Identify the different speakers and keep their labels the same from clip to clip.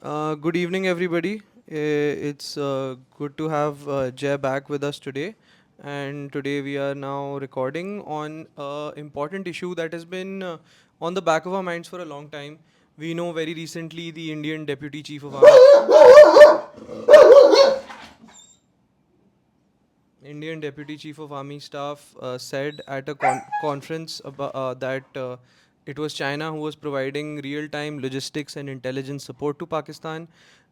Speaker 1: Good evening, everybody. It's good to have Jay back with us today. And today we are now recording on an important issue that has been on the back of our minds for a long time. We know very recently the Indian Deputy Chief of Army. Indian Deputy Chief of Army Staff said at a conference about, that it was China who was providing real time logistics and intelligence support to Pakistan.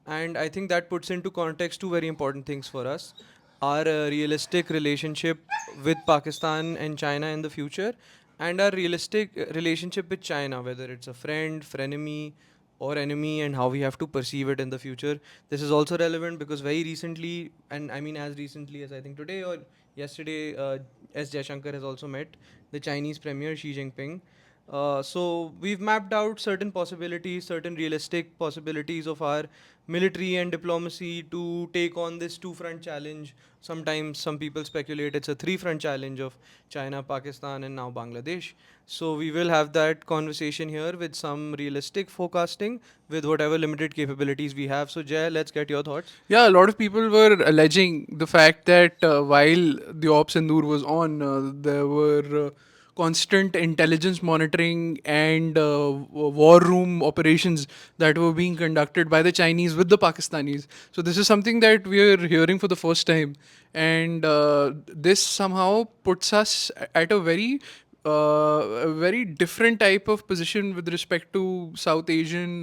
Speaker 1: And I think that puts into context two very important things for us: our realistic relationship with Pakistan and China in the future, and our realistic relationship with China, whether it's a friend, frenemy, or enemy, and how we have to perceive it in the future. This is also relevant because very recently, and I mean as recently as I think today or yesterday, S. Jaishankar has also met the Chinese Premier Xi Jinping. So we've mapped out certain possibilities, certain realistic possibilities of our military and diplomacy to take on this two-front challenge. Sometimes some people speculate it's a three-front challenge of China, Pakistan, and now Bangladesh. So we will have that conversation here with some realistic forecasting with whatever limited capabilities we have. So Jay, let's get your thoughts.
Speaker 2: Yeah, a lot of people were alleging the fact that while the Ops Sindoor was on, there were constant intelligence monitoring and war room operations that were being conducted by the Chinese with the Pakistanis. So this is something that we are hearing for the first time, and this somehow puts us at a very different type of position with respect to South Asian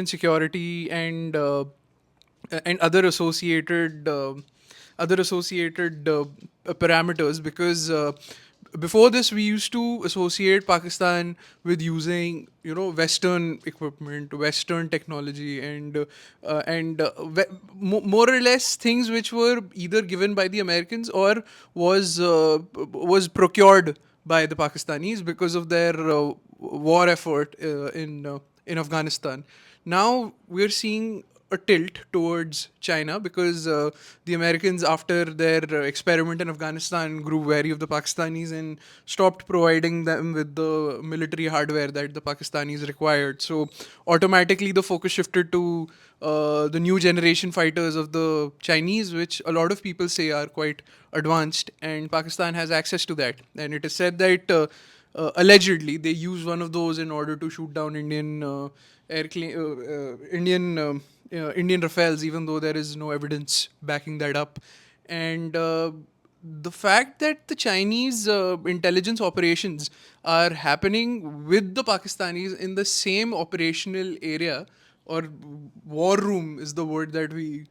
Speaker 2: security and other associated parameters because before this we used to associate Pakistan with using Western equipment, Western technology, and more or less things which were either given by the Americans or was procured by the Pakistanis because of their war effort in Afghanistan. Now we're seeing a tilt towards China because the Americans, after their experiment in Afghanistan, grew wary of the Pakistanis and stopped providing them with the military hardware that the Pakistanis required. So automatically, the focus shifted to the new generation fighters of the Chinese, which a lot of people say are quite advanced, and Pakistan has access to that. And it is said that allegedly they use one of those in order to shoot down Indian Rafales, even though there is no evidence backing that up. And the fact that the Chinese intelligence operations are happening with the Pakistanis in the same operational area, or war room is the word that we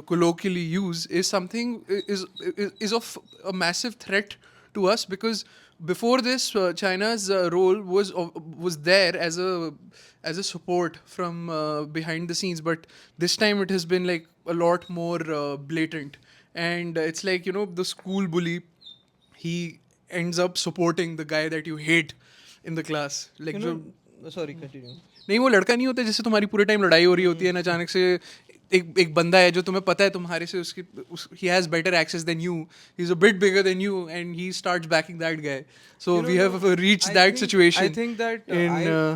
Speaker 2: colloquially use, is something is of a massive threat to us because before this, China's role was there as a support from behind the scenes, but this time it has been like a lot more blatant, and it's like the school bully. He ends up supporting the guy that you hate in the class, like
Speaker 1: You
Speaker 2: जो
Speaker 1: know, sorry, continue.
Speaker 2: नहीं वो लड़का नहीं होता जिससे तुम्हारी पूरे time लड़ाई हो रही होती है ना अचानक से एक बंदा है जो तुम्हें पता है तुम्हारे से उसकी he has better access than you, he's a bit bigger than you, and he starts backing that guy. So we have
Speaker 1: No,
Speaker 2: reached
Speaker 1: I
Speaker 2: that
Speaker 1: think I
Speaker 2: situation
Speaker 1: think that
Speaker 2: in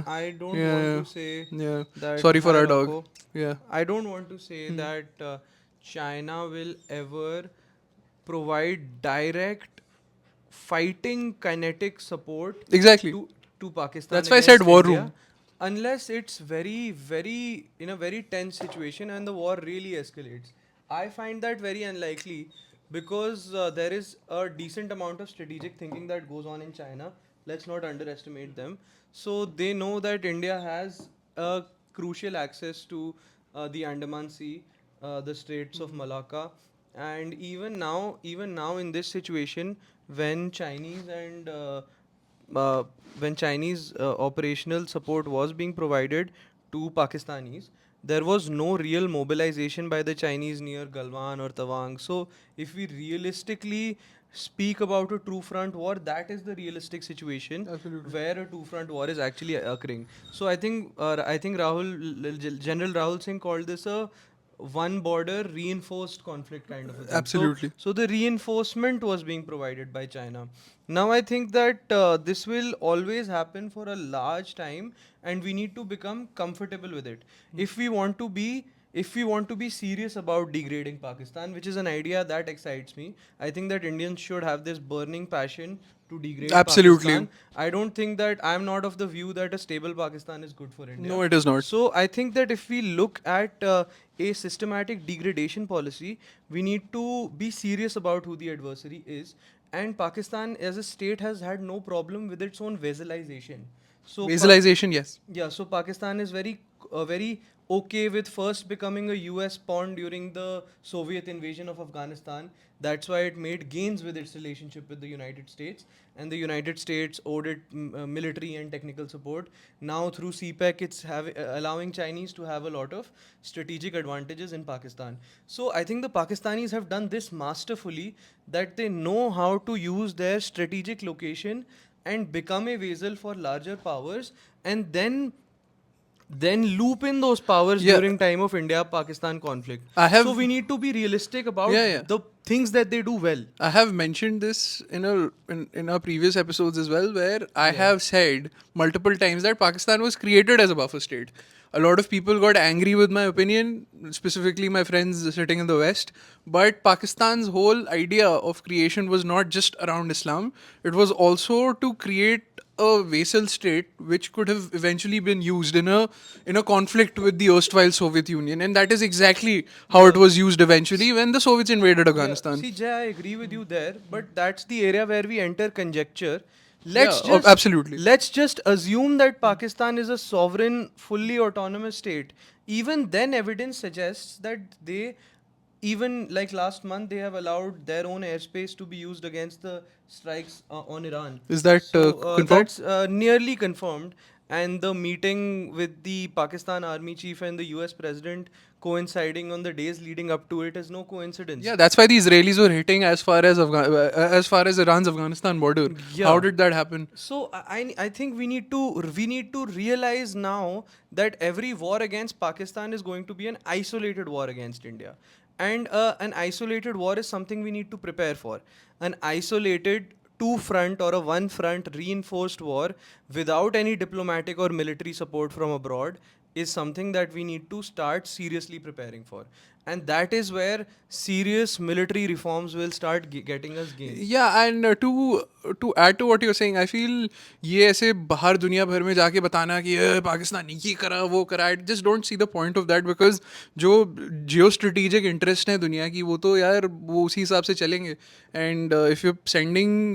Speaker 1: I don't want
Speaker 2: yeah,
Speaker 1: to say
Speaker 2: yeah,
Speaker 1: that.
Speaker 2: sorry for
Speaker 1: Hi
Speaker 2: our dog.
Speaker 1: Rocco.
Speaker 2: Yeah.
Speaker 1: I don't want to say that China will ever provide direct fighting kinetic support
Speaker 2: Exactly.
Speaker 1: to Pakistan
Speaker 2: That's why I said
Speaker 1: against
Speaker 2: war
Speaker 1: India
Speaker 2: room.
Speaker 1: unless it's very in a very tense situation and the war really escalates. I find that very unlikely because there is a decent amount of strategic thinking that goes on in China. Let's not underestimate them. So they know that India has a crucial access to the Andaman Sea, the Straits of Malacca, and even now in this situation, when Chinese and uh, when Chinese operational support was being provided to Pakistanis, there was no real mobilization by the Chinese near Galwan or Tawang. So, if we realistically speak about a true front war, that is the realistic situation
Speaker 2: Absolutely.
Speaker 1: where a two front war is actually occurring. So, I think General Rahul Singh called this a one border reinforced conflict kind of a thing.
Speaker 2: Absolutely.
Speaker 1: So the reinforcement was being provided by China. Now I think that this will always happen for a large time, and we need to become comfortable with it. If we want to be if we want to be serious about degrading Pakistan, which is an idea that excites me, I think that Indians should have this burning passion to degrade
Speaker 2: Absolutely.
Speaker 1: Pakistan. I don't think that I'm not of the view that a stable Pakistan is good for India.
Speaker 2: No, it is not.
Speaker 1: So I think that if we look at a systematic degradation policy, we need to be serious about who the adversary is. And Pakistan as a state has had no problem with its own vassalization. So
Speaker 2: Vassalization, yes.
Speaker 1: yeah, so Pakistan is very okay with first becoming a US pawn during the Soviet invasion of Afghanistan. That's why it made gains with its relationship with the United States, and the United States owed it military and technical support. Now through CPEC, it's allowing Chinese to have a lot of strategic advantages in Pakistan. So I think the Pakistanis have done this masterfully, that they know how to use their strategic location and become a vassal for larger powers, and then loop in those powers
Speaker 2: Yeah.
Speaker 1: during time of India Pakistan conflict.
Speaker 2: I have
Speaker 1: So we need to be realistic about
Speaker 2: Yeah, yeah.
Speaker 1: the things that they do well.
Speaker 2: I have mentioned this in our previous episodes as well, where I have said multiple times that Pakistan was created as a buffer state. A lot of people got angry with my opinion, specifically my friends sitting in the West. But Pakistan's whole idea of creation was not just around Islam; it was also to create a vassal state which could have eventually been used in a conflict with the erstwhile Soviet Union, and that is exactly how it was used eventually when the Soviets invaded
Speaker 1: Yeah,
Speaker 2: Afghanistan.
Speaker 1: see, Jay, I agree with you there, but that's the area where we enter conjecture.
Speaker 2: Absolutely.
Speaker 1: Let's just assume that Pakistan is a sovereign, fully autonomous state. Even then, evidence suggests that they, even like last month, they have allowed their own airspace to be used against the strikes on Iran.
Speaker 2: Is that
Speaker 1: So
Speaker 2: confirmed?
Speaker 1: that's nearly confirmed. And the meeting with the Pakistan army chief and the US president coinciding on the days leading up to it is no coincidence.
Speaker 2: Yeah, that's why the Israelis were hitting as far as Iran's Afghanistan border. How
Speaker 1: Yeah.
Speaker 2: did that happen?
Speaker 1: So I think we need to realize now that every war against Pakistan is going to be an isolated war against India, and an isolated war is something we need to prepare for. An isolated two front or a one front reinforced war without any diplomatic or military support from abroad is something that we need to start seriously preparing for, and that is where serious military reforms will start getting us gains.
Speaker 2: Yeah, and to add to what you're saying, I feel ये ऐसे बाहर दुनिया भर में जाके बताना कि पाकिस्तान ने ये करा वो करा, I just don't see the point of that because जो जियो स्ट्रेटेजिक इंटरेस्ट है दुनिया की वो तो यार वो उसी हिसाब से चलेंगे. And if you're sending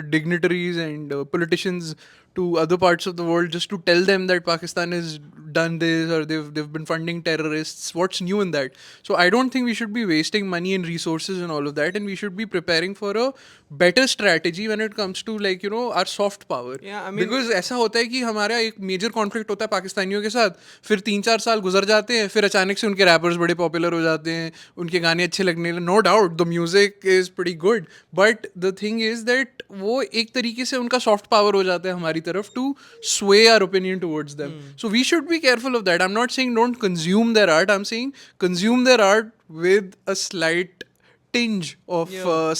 Speaker 2: dignitaries and politicians to other parts of the world just to tell them that Pakistan has done this or they've been funding terrorists. What's new in that? So I don't think we should be wasting money and resources and all of that, and we should be preparing for a better strategy when it comes to our soft power.
Speaker 1: Yeah, I mean-
Speaker 2: Because ऐसा होता है कि हमारा एक major conflict होता है पाकिस्तानियों के साथ, फिर 3-4 साल गुजर जाते हैं, फिर अचानक से उनके रैपर्स बड़े पॉपुलर हो जाते हैं, उनके गाने अच्छे लगने लगे. No doubt the music is pretty good, but the thing is that वो एक तरीके से उनका सॉफ्ट पावर हो जाता है हमारी तरफ to sway our opinion towards them. So we should be careful of that. I'm not saying don't consume their art. I'm saying consume their art with a slight tinge of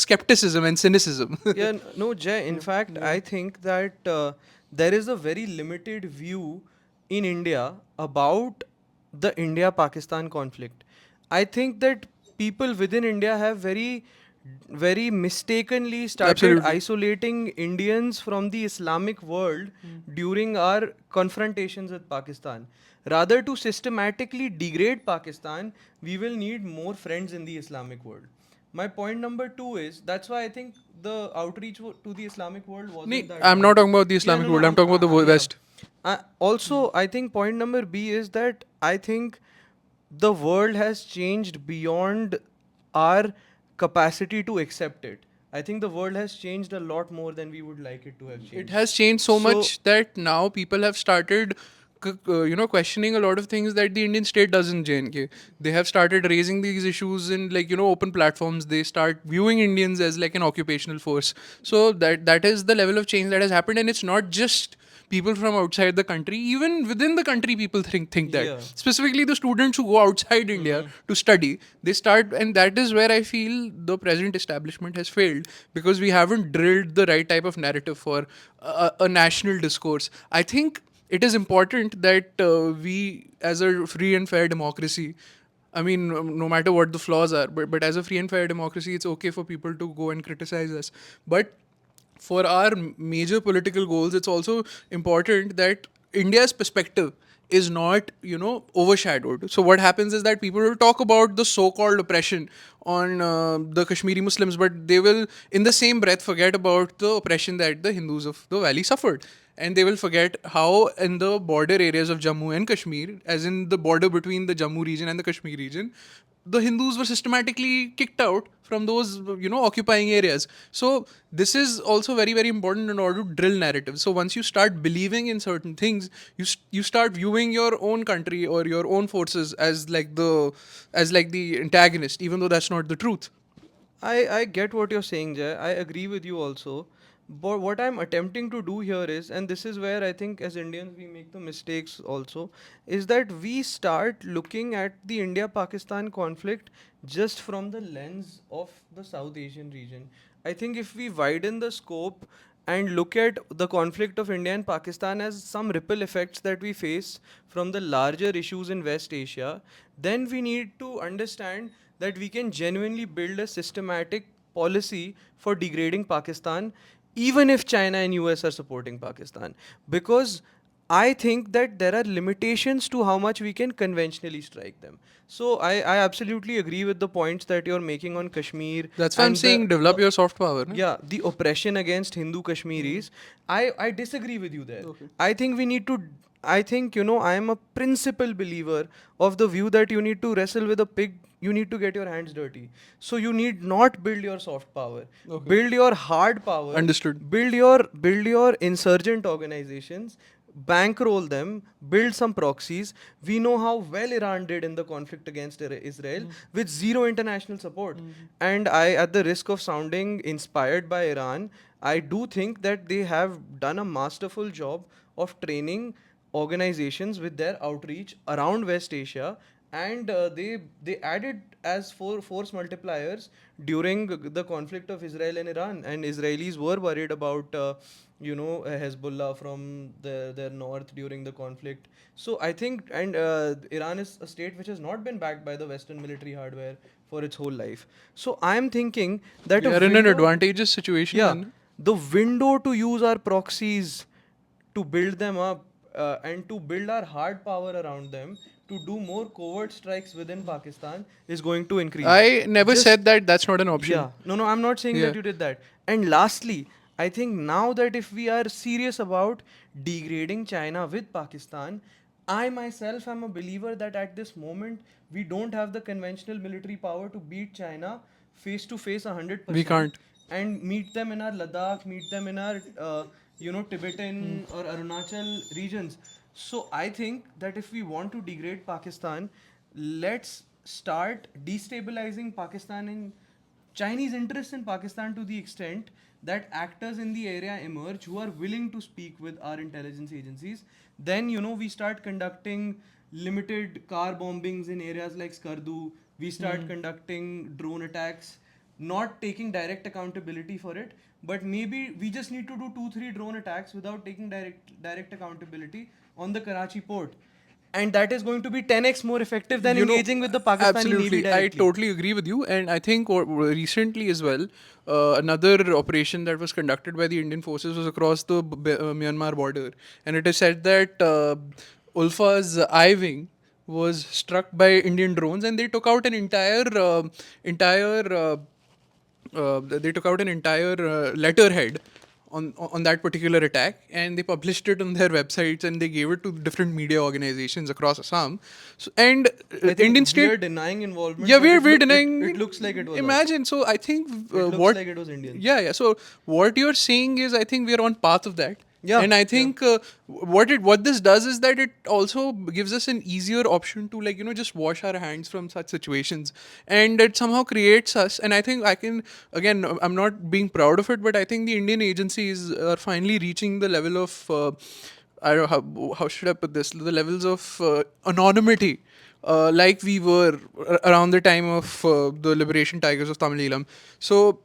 Speaker 2: skepticism and cynicism.
Speaker 1: Yeah, no, Jay. In fact, I think that there is a very limited view in India about the India-Pakistan conflict. I think that people within India have very mistakenly started
Speaker 2: Absolutely.
Speaker 1: isolating Indians from the Islamic world during our confrontations with Pakistan. Rather, to systematically degrade Pakistan, we will need more friends in the Islamic world. My point number 2 is that's why I think the outreach to the Islamic world wasn't
Speaker 2: Nee,
Speaker 1: that.
Speaker 2: I'm not talking about the Islamic world. I'm talking about the West.
Speaker 1: Also, I think point number B is that I think the world has changed beyond our capacity to accept it. I think the world has changed a lot more than we would like it to have changed.
Speaker 2: It has changed so
Speaker 1: So-
Speaker 2: much that now people have started questioning a lot of things that the Indian state does in JNK. They have started raising these issues in open platforms. They start viewing Indians as like an occupational force. So that is the level of change that has happened, and it's not just people from outside the country, even within the country, people think that.
Speaker 1: Yeah.
Speaker 2: Specifically, the students who go outside India to study, they start, and that is where I feel the present establishment has failed, because we haven't drilled the right type of narrative for a national discourse. I think it is important that we, as a free and fair democracy, I mean, no matter what the flaws are, but as a free and fair democracy, it's okay for people to go and criticize us. But for our major political goals, it's also important that India's perspective is not, overshadowed. So what happens is that people will talk about the so-called oppression on the Kashmiri Muslims, but they will, in the same breath, forget about the oppression that the Hindus of the valley suffered. And they will forget how in the border areas of Jammu and Kashmir, as in the border between the Jammu region and the Kashmir region, the Hindus were systematically kicked out from those, occupying areas. So this is also very, very important in order to drill narratives. So once you start believing in certain things, you start viewing your own country or your own forces as like the antagonist, even though that's not the truth.
Speaker 1: I get what you're saying, Jay. I agree with you also. But what I'm attempting to do here is, and this is where I think as Indians we make the mistakes also, is that we start looking at the India Pakistan conflict just from the lens of the South Asian region. I think if we widen the scope and look at the conflict of India and Pakistan as some ripple effects that we face from the larger issues in West Asia, then we need to understand that we can genuinely build a systematic policy for degrading Pakistan, even if China and US are supporting Pakistan. Because I think that there are limitations to how much we can conventionally strike them. So I absolutely agree with the points that you're making on Kashmir
Speaker 2: That's why I'm
Speaker 1: and
Speaker 2: saying develop your soft power. No?
Speaker 1: yeah, the oppression against Hindu Kashmiris. I disagree with you there.
Speaker 2: Okay.
Speaker 1: I think we need to. I think, I am a principal believer of the view that you need to wrestle with a pig. You need to get your hands dirty. So you need not build your soft power.
Speaker 2: Okay.
Speaker 1: Build your hard power.
Speaker 2: Understood.
Speaker 1: Build your insurgent organizations, bankroll them, build some proxies. We know how well Iran did in the conflict against Israel with zero international support. And I, at the risk of sounding inspired by Iran, I do think that they have done a masterful job of training organizations with their outreach around West Asia, and they added as force multipliers during the conflict of Israel and Iran, and Israelis were worried about Hezbollah from their north during the conflict. So I think, and Iran is a state which has not been backed by the Western military hardware for its whole life. So I am thinking that
Speaker 2: We
Speaker 1: a
Speaker 2: are in an
Speaker 1: window,
Speaker 2: advantageous situation.
Speaker 1: yeah,
Speaker 2: Then.
Speaker 1: the window to use our proxies to build them up and to build our hard power around them to do more covert strikes within Pakistan is going to increase.
Speaker 2: I never
Speaker 1: Just
Speaker 2: said that that's not an option.
Speaker 1: yeah, no, I'm not saying
Speaker 2: Yeah.
Speaker 1: that you did that. And lastly, I think now that if we are serious about degrading China with Pakistan, I myself am a believer that at this moment we don't have the conventional military power to beat China face to face 100%.
Speaker 2: We can't.
Speaker 1: And meet them in our Ladakh, meet them in our Tibetan or Arunachal regions. So I think that if we want to degrade Pakistan, let's start destabilizing Pakistan and Chinese interest in Pakistan to the extent that actors in the area emerge who are willing to speak with our intelligence agencies. Then, we start conducting limited car bombings in areas like Skardu. We start conducting drone attacks, not taking direct accountability for it, but maybe we just need to do 2-3 drone attacks without taking direct accountability on the Karachi port, and that is going to be 10x more effective than engaging with the Pakistani
Speaker 2: absolutely.
Speaker 1: Navy directly.
Speaker 2: I totally agree with you, and I think recently as well, another operation that was conducted by the Indian forces was across the Myanmar border, and it is said that Ulfa's I wing was struck by Indian drones, and they took out an entire. They took out an entire letterhead on that particular attack, and they published it on their websites, and they gave it to different media organizations across Assam. So, and
Speaker 1: I think
Speaker 2: Indian
Speaker 1: we are
Speaker 2: state,
Speaker 1: denying involvement.
Speaker 2: yeah,
Speaker 1: but
Speaker 2: we're denying.
Speaker 1: It looks like it was.
Speaker 2: Imagine. So I think
Speaker 1: It looks
Speaker 2: what
Speaker 1: like it was Indian.
Speaker 2: yeah. So what you're saying is, I think we're on path of that.
Speaker 1: Yeah,
Speaker 2: And I think what this does is that it also gives us an easier option to just wash our hands from such situations, and it somehow creates us. And I think I can, again, I'm not being proud of it, but I think the Indian agencies are finally reaching the level of I don't know how should I put this, the levels of anonymity, like we were around the time of the Liberation Tigers of Tamil Eelam. So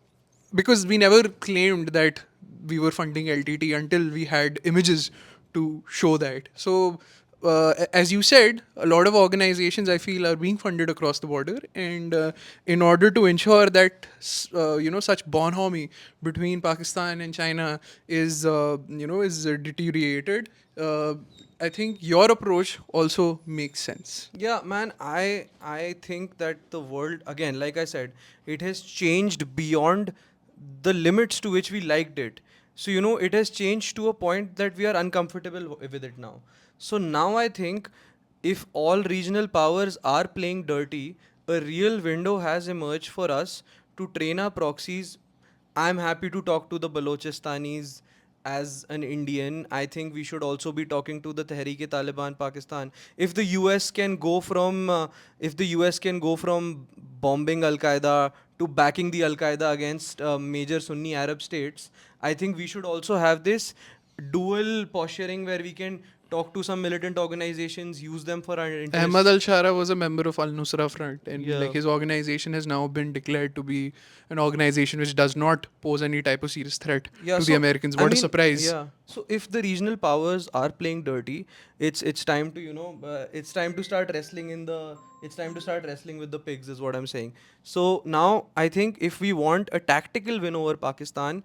Speaker 2: because we never claimed that we were funding LTT until we had images to show that. So, as you said, a lot of organizations I feel are being funded across the border, and in order to ensure that such bonhomie between Pakistan and China is deteriorated. I think your approach also makes sense.
Speaker 1: Yeah, man, I think that the world, again, like I said, it has changed beyond the limits to which we liked it. So, it has changed to a point that we are uncomfortable with it now. So now I think if all regional powers are playing dirty, a real window has emerged for us to train our proxies. I'm happy to talk to the Balochistanis as an Indian. I think we should also be talking to the Tehreek-e-Taliban Pakistan. If the US can go from bombing Al Qaeda to backing the Al Qaeda against major Sunni Arab states, I think we should also have this dual posturing where we can talk to some militant organizations, use them for our
Speaker 2: Ahmad
Speaker 1: interests.
Speaker 2: Al Shara was a member of Al Nusra Front, and like
Speaker 1: Yeah.
Speaker 2: his organization has now been declared to be an organization which does not pose any type of serious threat
Speaker 1: Yeah,
Speaker 2: to the
Speaker 1: so
Speaker 2: Americans.
Speaker 1: I
Speaker 2: What a
Speaker 1: mean,
Speaker 2: surprise!
Speaker 1: yeah. So if the regional powers are playing dirty, it's time to it's time to start wrestling it's time to start wrestling with the pigs, is what I'm saying. So now I think if we want a tactical win over Pakistan,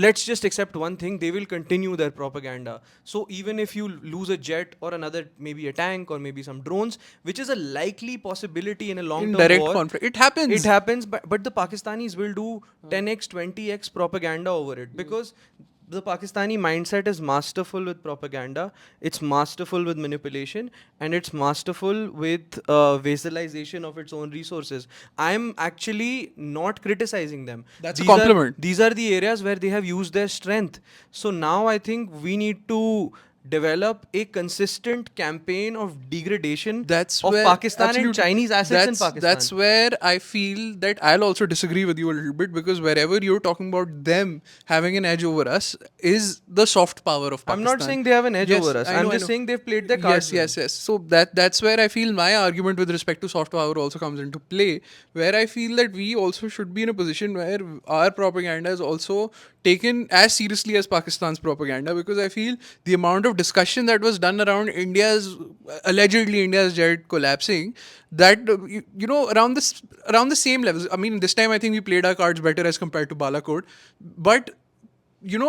Speaker 1: let's just accept one thing: they will continue their propaganda. So even if you lose a jet or another, maybe a tank or maybe some drones, which is a likely possibility in a long
Speaker 2: In
Speaker 1: term
Speaker 2: direct
Speaker 1: war,
Speaker 2: conflict, it
Speaker 1: it
Speaker 2: happens.
Speaker 1: happens, but the Pakistanis will do 10x, 20x propaganda over it, because the Pakistani mindset is masterful with propaganda, it's masterful with manipulation, and it's masterful with vassalization of its own resources. I'm actually not criticizing them.
Speaker 2: That's a
Speaker 1: These are
Speaker 2: compliment.
Speaker 1: these are the areas where they have used their strength. So now I think we need to develop a consistent campaign of degradation
Speaker 2: That's
Speaker 1: of
Speaker 2: where
Speaker 1: Pakistan and
Speaker 2: absolutely
Speaker 1: Chinese assets in
Speaker 2: that's
Speaker 1: Pakistan.
Speaker 2: where I feel that I'll also disagree with you a little bit, because wherever you're talking about them having an edge over us is the soft power of
Speaker 1: I'm not
Speaker 2: Pakistan.
Speaker 1: saying they have an edge over
Speaker 2: Yes,
Speaker 1: us.
Speaker 2: I
Speaker 1: I'm
Speaker 2: know, I
Speaker 1: just
Speaker 2: know.
Speaker 1: saying they've played their cards
Speaker 2: Yes,
Speaker 1: well.
Speaker 2: yes, yes. So that's where I feel my argument with respect to soft power also comes into play, where I feel that we also should be in a position where our propaganda is also taken as seriously as Pakistan's propaganda, because I feel the amount of discussion that was done around allegedly India's jet collapsing, that around the same levels. I mean, this time I think we played our cards better as compared to Balakot, but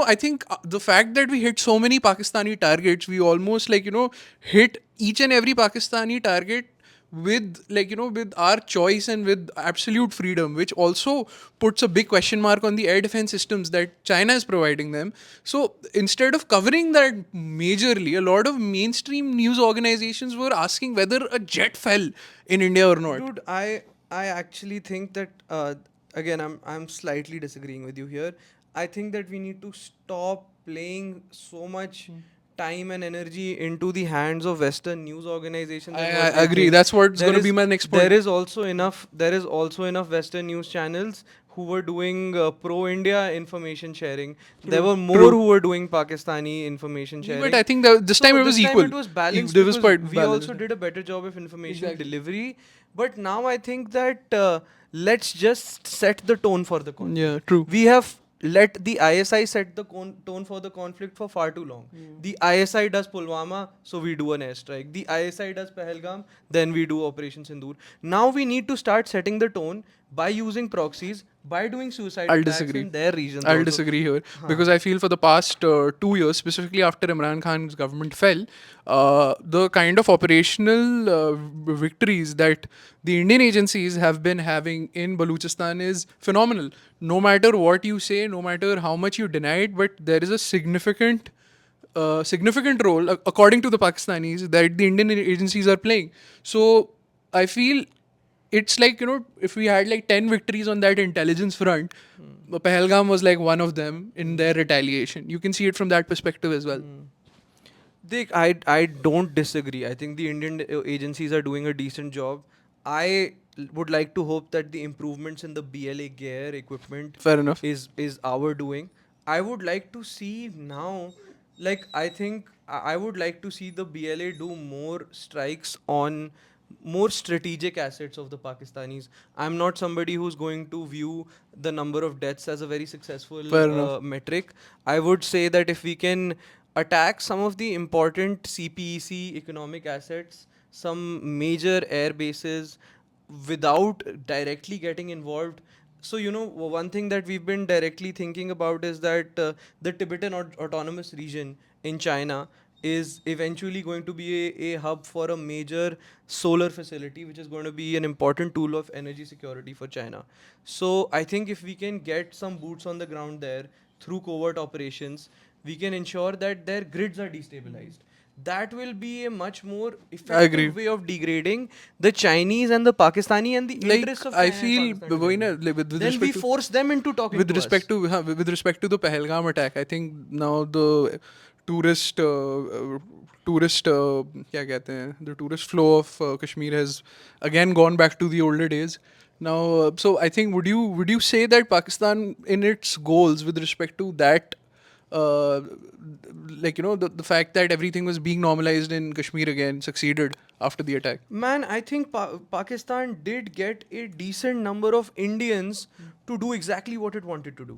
Speaker 2: I think the fact that we hit so many Pakistani targets, we almost hit each and every Pakistani target with with our choice and with absolute freedom, which also puts a big question mark on the air defense systems that China is providing them. So instead of covering that majorly, a lot of mainstream news organizations were asking whether a jet fell in India or not.
Speaker 1: Dude, I actually think that again I'm slightly disagreeing with you here. I think that we need to stop playing so much time and energy into the hands of Western news organizations and
Speaker 2: I
Speaker 1: what they
Speaker 2: agree.
Speaker 1: think.
Speaker 2: That's what's
Speaker 1: There
Speaker 2: going to be
Speaker 1: is
Speaker 2: my next
Speaker 1: there
Speaker 2: point.
Speaker 1: is also enough Western news channels who were doing pro India information sharing. There
Speaker 2: True,
Speaker 1: were more
Speaker 2: true.
Speaker 1: who were doing Pakistani information
Speaker 2: But
Speaker 1: sharing.
Speaker 2: I think that this time
Speaker 1: So
Speaker 2: it was
Speaker 1: this time
Speaker 2: equal.
Speaker 1: it was balanced
Speaker 2: There was
Speaker 1: because
Speaker 2: quite
Speaker 1: we
Speaker 2: balance.
Speaker 1: also did a better job of information
Speaker 2: Exactly.
Speaker 1: delivery. But now I think that let's just set the tone for the
Speaker 2: Yeah,
Speaker 1: conflict.
Speaker 2: true.
Speaker 1: We have let the ISI set the tone for the conflict for far too long. The ISI does Pulwama, so we do an airstrike. The ISI does Pahalgam, then we do Operation Sindoor. Now we need to start setting the tone by using proxies, by doing suicide
Speaker 2: I'll
Speaker 1: attacks
Speaker 2: disagree.
Speaker 1: in their regions
Speaker 2: I'll
Speaker 1: also.
Speaker 2: disagree here,
Speaker 1: Huh.
Speaker 2: because I feel for the past 2 years, specifically after Imran Khan's government fell, the kind of operational victories that the Indian agencies have been having in Baluchistan is phenomenal. No matter what you say, no matter how much you deny it, but there is a significant role, according to the Pakistanis, that the Indian agencies are playing. So I feel it's like, if we had like 10 victories on that intelligence front, Pahalgam was like one of them in their retaliation. You can see it from that perspective as well.
Speaker 1: I don't disagree. I think the Indian agencies are doing a decent job. I would like to hope that the improvements in the BLA gear equipment
Speaker 2: Fair enough.
Speaker 1: is our doing. I would like to see now. Like, I think I would like to see the BLA do more strikes on more strategic assets of the Pakistanis. I'm not somebody who's going to view the number of deaths as a very successful
Speaker 2: Fair enough.
Speaker 1: metric. I would say that if we can attack some of the important CPEC economic assets, some major air bases, without directly getting involved. So, one thing that we've been directly thinking about is that the Tibetan Autonomous Region in China is eventually going to be a hub for a major solar facility, which is going to be an important tool of energy security for China. So, I think if we can get some boots on the ground there through covert operations, we can ensure that their grids are destabilized. That will be a much more
Speaker 2: I agree.
Speaker 1: effective way of degrading the Chinese and the Pakistani and the
Speaker 2: Like
Speaker 1: interests of
Speaker 2: I
Speaker 1: China and
Speaker 2: feel,
Speaker 1: Pakistan
Speaker 2: वही
Speaker 1: together.
Speaker 2: ना, like, with
Speaker 1: Then we
Speaker 2: respect to
Speaker 1: force them into talking to us.
Speaker 2: with respect to the Pahalgam attack, I think now the tourist tourist क्या कहते हैं, the tourist flow of Kashmir has again gone back to the older days. Now, so I think would you say that Pakistan in its goals with respect to that, uh, like the fact that everything was being normalized in Kashmir again succeeded after the attack?
Speaker 1: Man, I think Pakistan did get a decent number of Indians to do exactly what it wanted to do.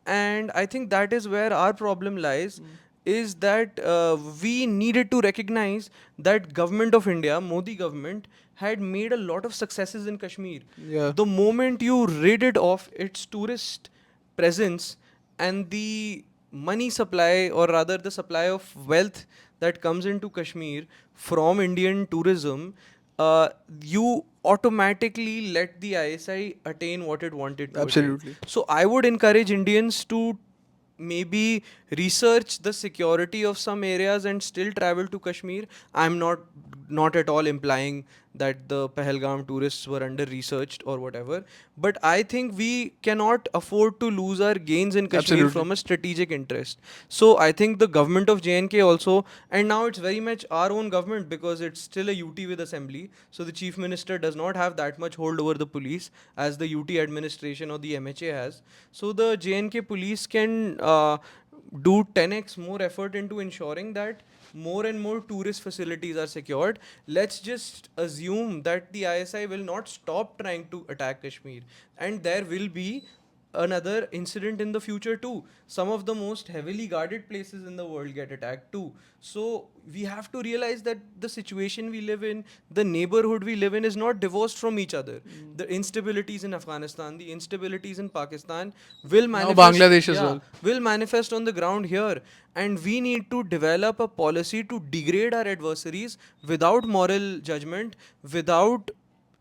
Speaker 1: And I think that is where our problem lies, is that we needed to recognize that government of India, Modi government, had made a lot of successes in Kashmir.
Speaker 2: Yeah.
Speaker 1: The moment you rid it of its tourist presence and the money supply, or rather the supply of wealth that comes into Kashmir from Indian tourism, you automatically let the ISI attain what it wanted to attain.
Speaker 2: Absolutely.
Speaker 1: So I would encourage Indians to maybe research the security of some areas and still travel to Kashmir. I'm not at all implying that the Pahalgam tourists were under researched or whatever, but I think we cannot afford to lose our gains in Kashmir
Speaker 2: Absolutely.
Speaker 1: from a strategic interest. So I think the government of JNK also, and now it's very much our own government because it's still a UT with assembly. So the chief minister does not have that much hold over the police as the UT administration or the MHA has. So the JNK police can do 10x more effort into ensuring that more and more tourist facilities are secured. Let's just assume that the ISI will not stop trying to attack Kashmir, and there will be another incident in the future too. Some of the most heavily guarded places in the world get attacked too. So we have to realize that the situation we live in, the neighborhood we live in, is not divorced from each other. The instabilities in Afghanistan, the instabilities in Pakistan will
Speaker 2: Now
Speaker 1: manifest,
Speaker 2: Bangladesh as
Speaker 1: yeah,
Speaker 2: well.
Speaker 1: will manifest on the ground here. And we need to develop a policy to degrade our adversaries without moral judgment, without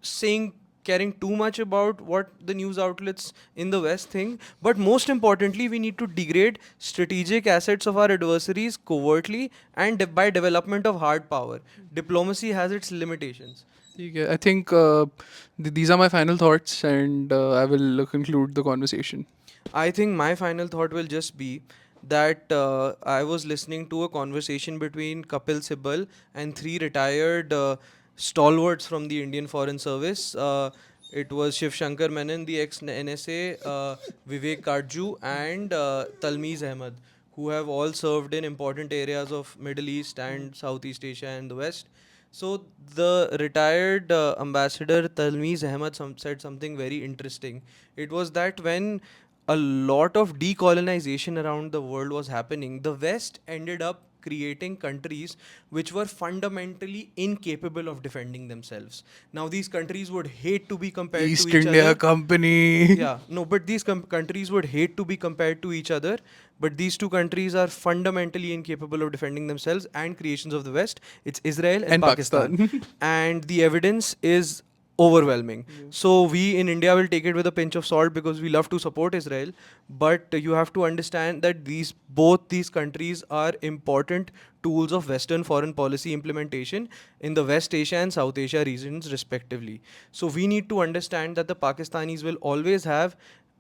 Speaker 1: saying caring too much about what the news outlets in the West think. But most importantly, we need to degrade strategic assets of our adversaries covertly and by development of hard power. Diplomacy has its limitations.
Speaker 2: ठीक है. I think these are my final thoughts, and I will conclude the conversation.
Speaker 1: I think my final thought will just be that I was listening to a conversation between Kapil Sibal and three retired stalwarts from the Indian Foreign Service. It was Shiv Shankar Menon, the ex NSA, Vivek Karju, and Talmiz Ahmed, who have all served in important areas of Middle East and Southeast Asia and the West. So the retired ambassador Talmiz Ahmed said something very interesting. It was that when a lot of decolonization around the world was happening, the West ended up creating countries which were fundamentally incapable of defending themselves. Now, these countries would hate to be compared to
Speaker 2: East
Speaker 1: each
Speaker 2: India
Speaker 1: other.
Speaker 2: Company.
Speaker 1: Yeah, no, but these countries would hate to be compared to each other. But these two countries are fundamentally incapable of defending themselves and creations of the West. It's Israel and
Speaker 2: And
Speaker 1: Pakistan.
Speaker 2: Pakistan.
Speaker 1: And the evidence is overwhelming. So we in India will take it with a pinch of salt because we love to support Israel. But you have to understand that both these countries are important tools of Western foreign policy implementation in the West Asia and South Asia regions, respectively. So we need to understand that the Pakistanis will always have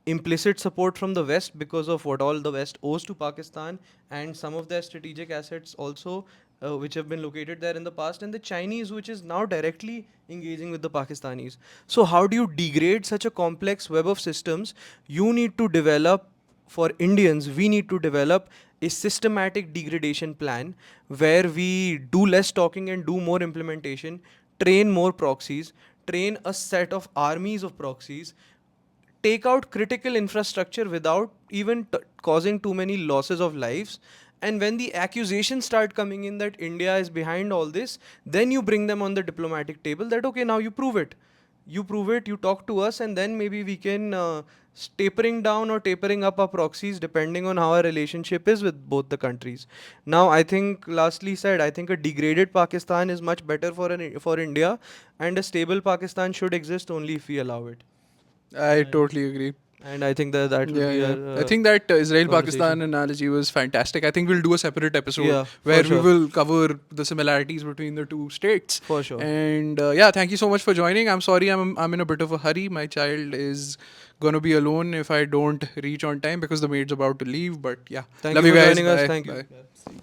Speaker 1: implicit support from the West because of what all the West owes to Pakistan and some of their strategic assets also, which have been located there in the past, and the Chinese, which is now directly engaging with the Pakistanis. So, how do you degrade such a complex web of systems? You need to develop for Indians, we need to develop a systematic degradation plan where we do less talking and do more implementation, train more proxies, train a set of armies of proxies, take out critical infrastructure without even causing too many losses of lives. And when the accusations start coming in that India is behind all this, then you bring them on the diplomatic table that, okay, now you prove it. You prove it, you talk to us, and then maybe we can tapering down or tapering up our proxies depending on how our relationship is with both the countries. Now, I think, lastly said, I think a degraded Pakistan is much better for India, and a stable Pakistan should exist only if we allow it.
Speaker 2: I totally agree.
Speaker 1: And I think that would
Speaker 2: Yeah,
Speaker 1: be
Speaker 2: yeah.
Speaker 1: our
Speaker 2: I think that Israel-Pakistan
Speaker 1: conversation.
Speaker 2: analogy was fantastic. I think we'll do a separate episode
Speaker 1: Yeah,
Speaker 2: where
Speaker 1: for
Speaker 2: we
Speaker 1: sure.
Speaker 2: will cover the similarities between the two states.
Speaker 1: For sure.
Speaker 2: And yeah, thank you so much for joining. I'm sorry, I'm in a bit of a hurry. My child is going to be alone if I don't reach on time because the maid's about to leave. But yeah,
Speaker 1: Thank
Speaker 2: love
Speaker 1: you
Speaker 2: you
Speaker 1: for
Speaker 2: guys.
Speaker 1: joining us.
Speaker 2: Bye.
Speaker 1: Thank you.
Speaker 2: Bye.
Speaker 1: Yeah.